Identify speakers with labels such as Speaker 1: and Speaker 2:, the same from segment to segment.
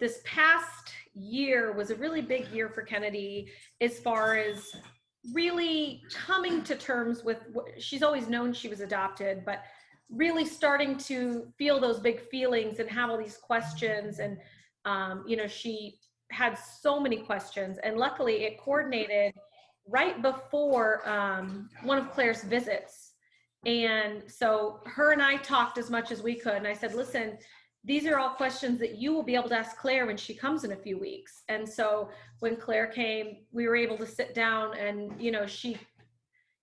Speaker 1: this past year was a really big year for Kennedy as far as really coming to terms with she's always known she was adopted, but really starting to feel those big feelings and have all these questions. And she had so many questions, and luckily it coordinated right before one of Claire's visits. And so her and I talked as much as we could, and I said, listen, these are all questions that you will be able to ask Claire when she comes in a few weeks. And so when Claire came, we were able to sit down, and,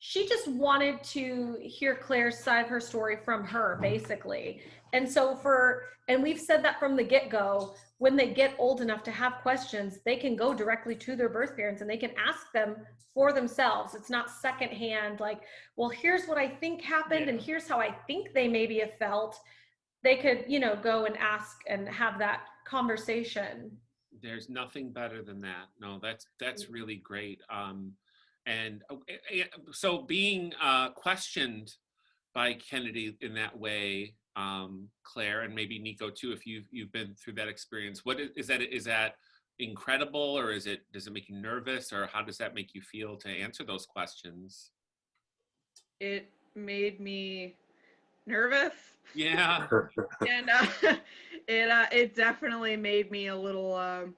Speaker 1: she just wanted to hear Claire's side of her story from her, basically. And so and we've said that from the get-go, when they get old enough to have questions, they can go directly to their birth parents and they can ask them for themselves. It's not secondhand, like, well, here's what I think happened, and here's how I think they maybe have felt. They could, go and ask and have that conversation.
Speaker 2: There's nothing better than that. No, that's really great. And so being questioned by Kennedy in that way, Claire, and maybe Nico too, if you've been through that experience, what is that incredible, or does it make you nervous, or how does that make you feel to answer those questions?
Speaker 3: It made me nervous.
Speaker 2: Yeah.
Speaker 3: And it definitely made me a little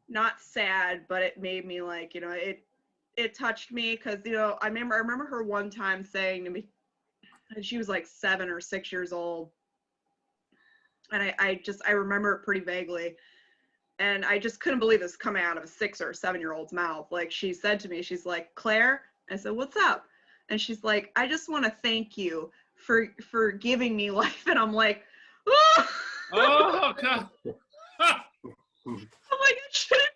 Speaker 3: not sad, but it made me like, it touched me, because I remember her one time saying to me, and she was like 7 or 6 years old, and I remember it pretty vaguely, and I just couldn't believe this coming out of a 6 or 7 year old's mouth. Like, she said to me, she's like, Claire, I said, what's up? And she's like, I just want to thank you for giving me life. And I'm like, oh,
Speaker 2: oh God.
Speaker 3: I'm like, it shouldn't